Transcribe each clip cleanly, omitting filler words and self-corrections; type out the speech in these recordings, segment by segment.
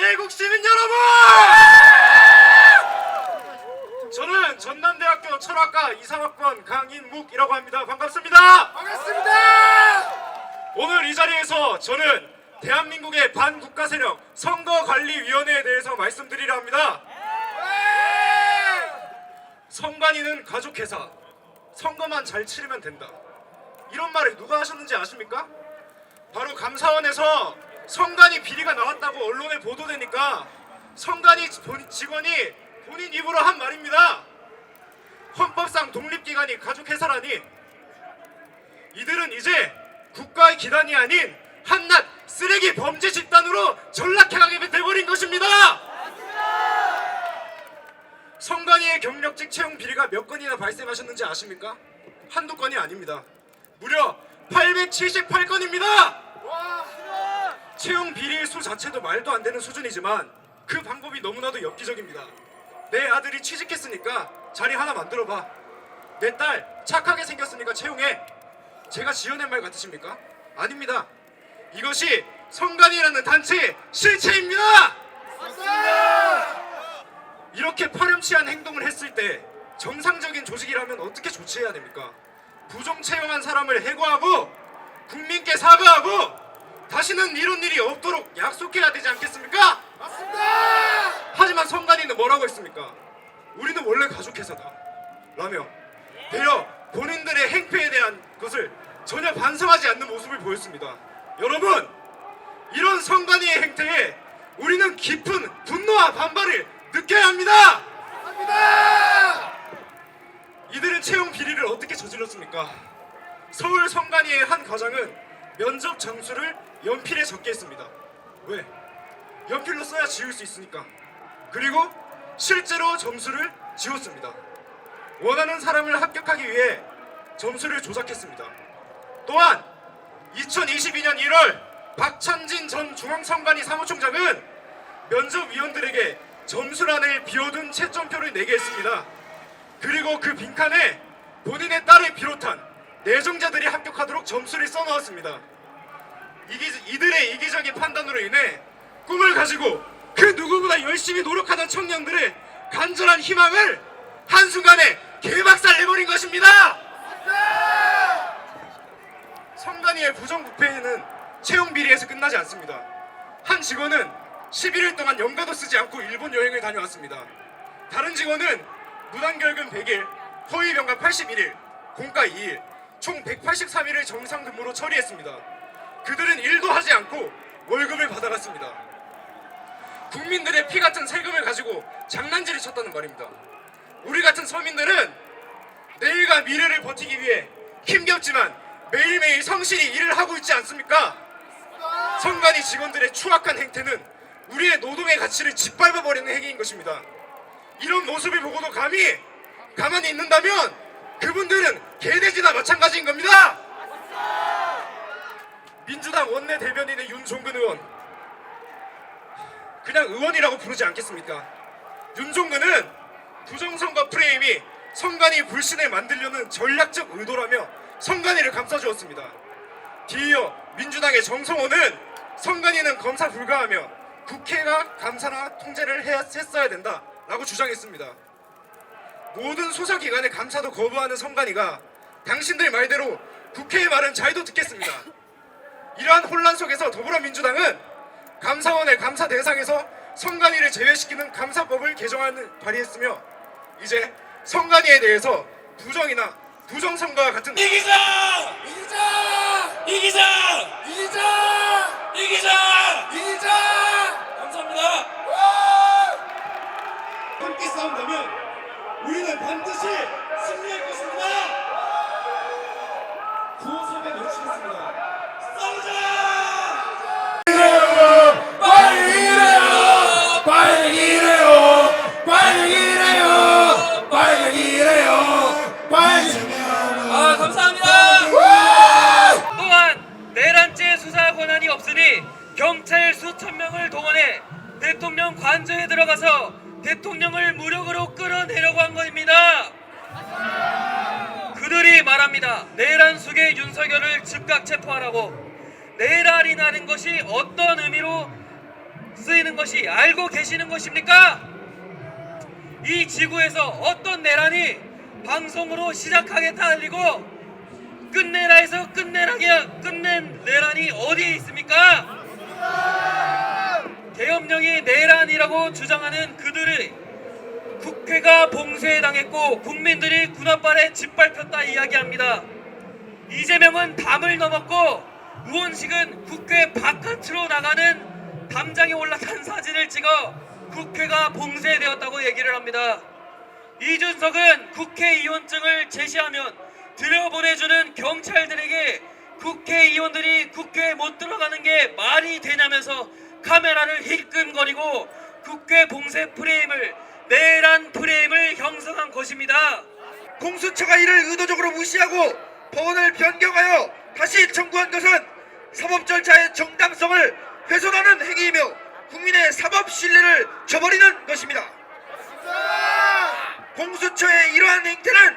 대한민국 시민 여러분! 저는 전남대학교 철학과 이상학번 강인묵이라고 합니다. 반갑습니다. 반갑습니다. 오늘 이 자리에서 저는 대한민국의 반국가 세력 선거관리위원회에 대해서 말씀드리려 합니다. 선관위는 가족회사, 선거만 잘 치르면 된다. 이런 말을 누가 하셨는지 아십니까? 바로 감사원에서 선관위 비리가 나왔다고 언론에 보도되니까 선관위 직원이 본인 입으로 한 말입니다. 헌법상 독립기관이 가족회사라니. 이들은 이제 국가의 기관이 아닌 한낱 쓰레기 범죄 집단으로 전락해가게 돼버린 것입니다. 선관위의 경력직 채용 비리가 몇 건이나 발생하셨는지 아십니까? 한두 건이 아닙니다. 무려 878건입니다. 채용 비리의 수 자체도 말도 안 되는 수준이지만 그 방법이 너무나도 엽기적입니다. 내 아들이 취직했으니까 자리 하나 만들어봐. 내 딸 착하게 생겼으니까 채용해. 제가 지어낸 말 같으십니까? 아닙니다. 이것이 선관위라는 단체의 실체입니다. 이렇게 파렴치한 행동을 했을 때 정상적인 조직이라면 어떻게 조치해야 됩니까? 부정 채용한 사람을 해고하고 국민께 사과하고 다시는 이런 일이 없도록 약속해야 되지 않겠습니까? 맞습니다. 하지만 선관위는 뭐라고 했습니까? 우리는 원래 가족회사다 라며 되려 본인들의 행패에 대한 것을 전혀 반성하지 않는 모습을 보였습니다. 여러분, 이런 선관위의 행태에 우리는 깊은 분노와 반발을 느껴야 합니다. 맞습니다. 이들은 채용 비리를 어떻게 저질렀습니까? 서울 선관위의 한 과장은 면접 장수를 연필에 적게 했습니다. 왜? 연필로 써야 지울 수 있으니까. 그리고 실제로 점수를 지웠습니다. 원하는 사람을 합격하기 위해 점수를 조작했습니다. 또한 2022년 1월 박찬진 전 중앙선관위 사무총장은 면접위원들에게 점수란을 비워둔 채점표를 내게 했습니다. 그리고 그 빈칸에 본인의 딸을 비롯한 내정자들이 합격하도록 점수를 써넣었습니다. 이들의 이기적인 판단으로 인해 꿈을 가지고 그 누구보다 열심히 노력하던 청년들의 간절한 희망을 한순간에 개박살 내버린 것입니다. 선관위의 부정부패는 채용 비리에서 끝나지 않습니다. 한 직원은 11일 동안 연가도 쓰지 않고 일본 여행을 다녀왔습니다. 다른 직원은 무단결근 100일, 허위병가 81일, 공가 2일, 총 183일을 정상 근무로 처리했습니다. 그들은 일도 하지 않고 월급을 받아갔습니다. 국민들의 피 같은 세금을 가지고 장난질을 쳤다는 말입니다. 우리 같은 서민들은 내일과 미래를 버티기 위해 힘겹지만 매일매일 성실히 일을 하고 있지 않습니까? 선관위 직원들의 추악한 행태는 우리의 노동의 가치를 짓밟아버리는 행위인 것입니다. 이런 모습을 보고도 가만히 있는다면 그분들은 개돼지나 마찬가지인 겁니다. 민주당 원내대변인의 윤종근 의원, 그냥 의원이라고 부르지 않겠습니까? 윤종근은 부정선거 프레임이 선관위 불신을 만들려는 전략적 의도라며 선관위를 감싸주었습니다. 뒤이어 민주당의 정성호는 선관위는 검사 불가하며 국회가 감사나 통제를 했어야 된다라고 주장했습니다. 모든 수사기관의 감사도 거부하는 선관위가 당신들 말대로 국회의 말은 잘도 듣겠습니다. 이러한 혼란 속에서 더불어민주당은 감사원의 감사 대상에서 선관위를 제외시키는 감사법을 발의했으며 이제 선관위에 대해서 부정이나 부정선거와 같은 이기자! 이기자! 이기자! 이기자! 이기자! 이기자! 감사합니다. 함께 싸운다면 우리는 반드시 승리할 것입니다. 구호석에 외치겠습니다. 싸우자! 빨리 일해요! 빨리 일해요! 빨리 일해요! 빨리 일해요! 빨리 감사합니다. 또한 내란죄 수사 권한이 없으니 경찰 수천 명을 동원해 대통령 관저에 들어가서 대통령을 무력으로 끌어내려고 한 것입니다. 그들이 말합니다. 내란 속의 윤석열을 즉각 체포하라고. 내란이라는 것이 어떤 의미로 쓰이는 것이 알고 계시는 것입니까? 이 지구에서 어떤 내란이 방송으로 시작하겠다 알리고 끝내라 해서 끝낸 내란이 어디에 있습니까? 계엄령이 내란이라고 주장하는 그들의 국회가 봉쇄당했고 국민들이 군합발에 짓밟혔다 이야기합니다. 이재명은 담을 넘었고 우원식은 국회 바깥으로 나가는 담장에 올라탄 사진을 찍어 국회가 봉쇄되었다고 얘기를 합니다. 이준석은 국회의원증을 제시하면 들여보내주는 경찰들에게 국회의원들이 국회에 못 들어가는 게 말이 되냐면서 카메라를 힐끔거리고 국회 봉쇄 프레임을 내란 프레임을 형성한 것입니다. 공수처가 이를 의도적으로 무시하고 법원을 변경하여 다시 청구한 것은 사법 절차의 정당성을 훼손하는 행위이며 국민의 사법 신뢰를 저버리는 것입니다. 공수처의 이러한 행태는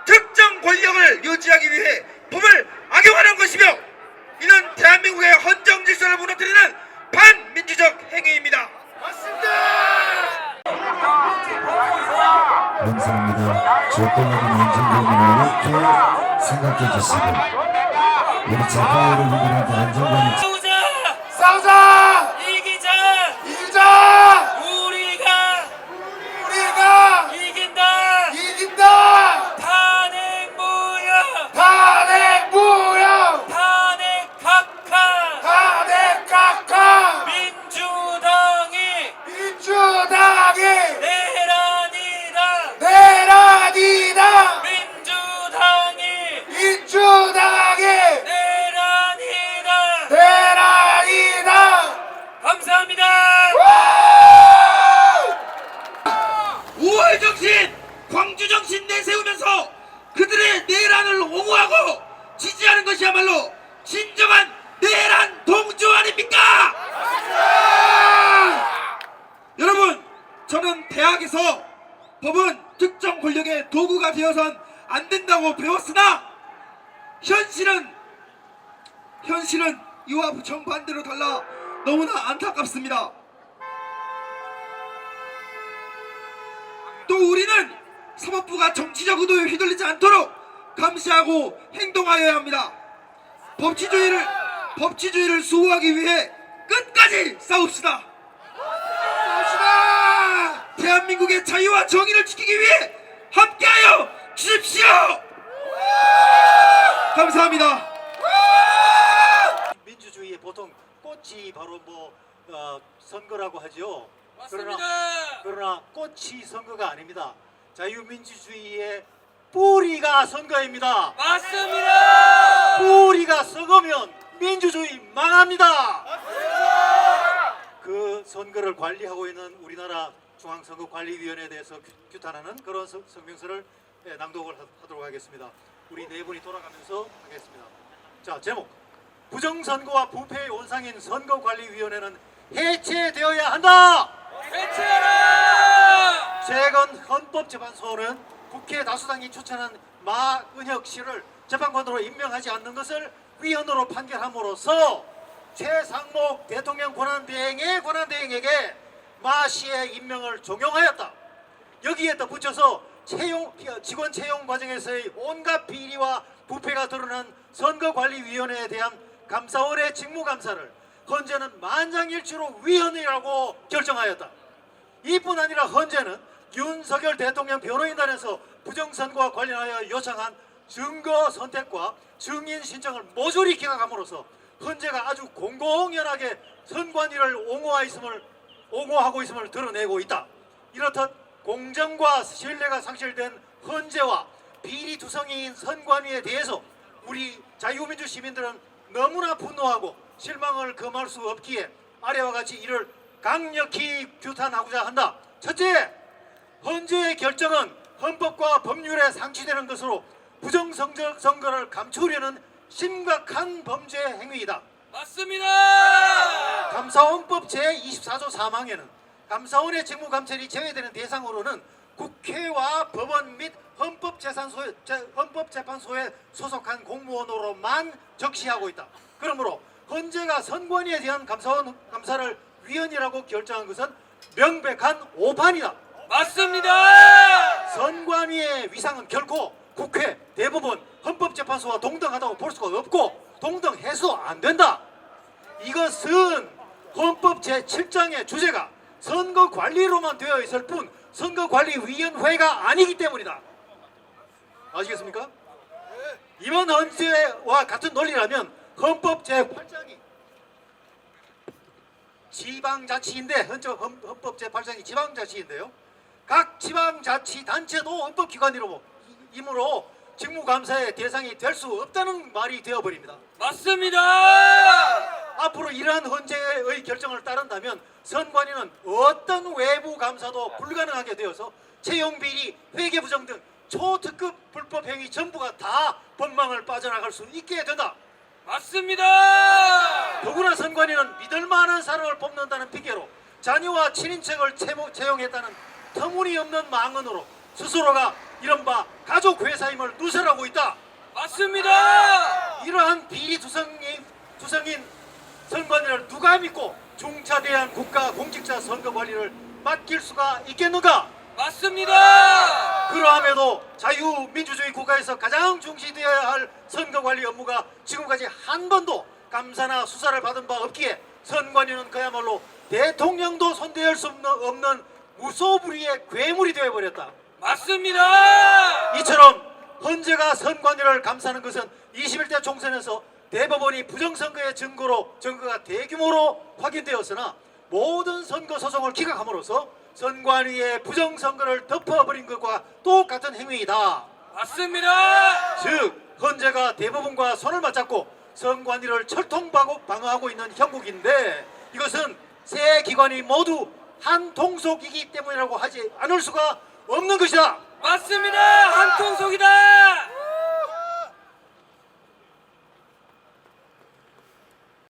특정 권력을 유지하기 위해 법을 악용하는 것이며 이는 대한민국의 헌정 질서를 무너뜨리는 반민주적 행위입니다. 감사합니다. 조건적인 안전관리를 이렇게 생각해 주시고 우리 재판으로 인한 안전관리 싸우자! 이기자! 우리가 이긴다! 이긴다! 탄핵 무효! 탄핵 무효! 탄핵 각하! 탄핵 각하! 민주당이 내란이다! 내란이다! 민주당이 내란이다! 내란이다! 감사합니다. 5월 정신, 광주 정신 내세우면서 그들의 내란을 옹호하고 지지하는 것이야말로 진정한 내란 동조 아닙니까? 여러분, 저는 대학에서 법은 특정 권력의 도구가 되어선 안 된다고 배웠으나 현실은 이와 정반대로 달라 너무나 안타깝습니다. 또 우리는 사법부가 정치적 의도에 휘둘리지 않도록 감시하고 행동하여야 합니다. 법치주의를 수호하기 위해 끝까지 싸웁시다. 대한민국의 자유와 정의를 지키기 위해 함께하여 주십시오. 감사합니다. 민주주의의 보통 꽃이 바로 선거라고 하죠. 맞습니다. 그러나 꽃이 선거가 아닙니다. 자유민주주의의 뿌리가 선거입니다. 맞습니다. 뿌리가 썩으면 민주주의 망합니다. 그 선거를 관리하고 있는 우리나라 중앙선거관리위원회에 대해서 규탄하는 그런 성명서를 낭독을 하도록 하겠습니다. 우리 네 분이 돌아가면서 하겠습니다. 자, 제목: 부정선거와 부패의 원상인 선거관리위원회는 해체되어야 한다. 해체하라. 최근 헌법재판소는 국회 다수당이 추천한 마은혁 씨를 재판관으로 임명하지 않는 것을 위헌으로 판결함으로써 최상목 대통령 권한대행의 권한대행에게 마 씨의 임명을 종용하였다. 여기에 덧붙여서 직원 채용 과정에서의 온갖 비리와 부패가 드러난 선거관리위원회에 대한 감사원의 직무감사를 헌재는 만장일치로 위헌이라고 결정하였다. 이뿐 아니라 헌재는 윤석열 대통령 변호인단에서 부정선거와 관련하여 요청한 증거 선택과 증인 신청을 모조리 기각함으로써 헌재가 아주 공공연하게 선관위를 옹호하고 있음을 드러내고 있다. 이렇듯 공정과 신뢰가 상실된 헌재와 비리투성이인 선관위에 대해서 우리 자유민주 시민들은 너무나 분노하고 실망을 금할 수 없기에 아래와 같이 이를 강력히 규탄하고자 한다. 첫째, 헌재의 결정은 헌법과 법률에 상치되는 것으로 부정선거를 감추려는 심각한 범죄 행위이다. 맞습니다. 감사원법 제24조 3항에는 감사원의 직무감찰이 제외되는 대상으로는 국회와 법원 및 헌법재판소에 소속한 공무원으로만 적시하고 있다. 그러므로 헌재가 선관위에 대한 감사를 위헌이라고 결정한 것은 명백한 오판이다. 맞습니다. 선관위의 위상은 결코 국회, 대법원, 헌법재판소와 동등하다고 볼 수가 없고 동등해서 안 된다. 이것은 헌법 제7장의 주제가 선거관리로만 되어 있을 뿐 선거관리위원회가 아니기 때문이다. 아시겠습니까? 이번 헌재와 같은 논리라면 헌법 제8장이 지방자치인데 헌법 제8장이 지방자치인데요. 각 지방자치단체도 헌법기관이므로 직무감사의 대상이 될 수 없다는 말이 되어버립니다. 맞습니다. 앞으로 이러한 헌재의 결정을 따른다면 선관위는 어떤 외부 감사도 불가능하게 되어서 채용비리, 회계부정 등 초특급 불법행위 전부가 다 법망을 빠져나갈 수 있게 된다. 맞습니다. 더구나 선관위는 믿을 만한 사람을 뽑는다는 핑계로 자녀와 친인척을 채용했다는 터무니없는 망언으로 스스로가 이른바 가족회사임을 누설하고 있다. 맞습니다. 이러한 비리투성인 선관위를 누가 믿고 중차대한 국가 공직자 선거관리를 맡길 수가 있겠는가? 맞습니다. 그러함에도 자유민주주의 국가에서 가장 중시되어야 할 선거관리 업무가 지금까지 한 번도 감사나 수사를 받은 바 없기에 선관위는 그야말로 대통령도 손대할 수 없는 무소불위의 괴물이 되어버렸다. 맞습니다. 이처럼 헌재가 선관위를 감사하는 것은 21대 총선에서 대법원이 부정선거의 증거가 대규모로 확인되었으나 모든 선거 소송을 기각함으로써 선관위의 부정선거를 덮어버린 것과 똑같은 행위이다. 맞습니다. 즉 헌재가 대법원과 손을 맞잡고 선관위를 철통방어하고 있는 형국인데 이것은 세 기관이 모두 한 통속이기 때문이라고 하지 않을 수가 없는 것이다. 맞습니다. 한통속이다.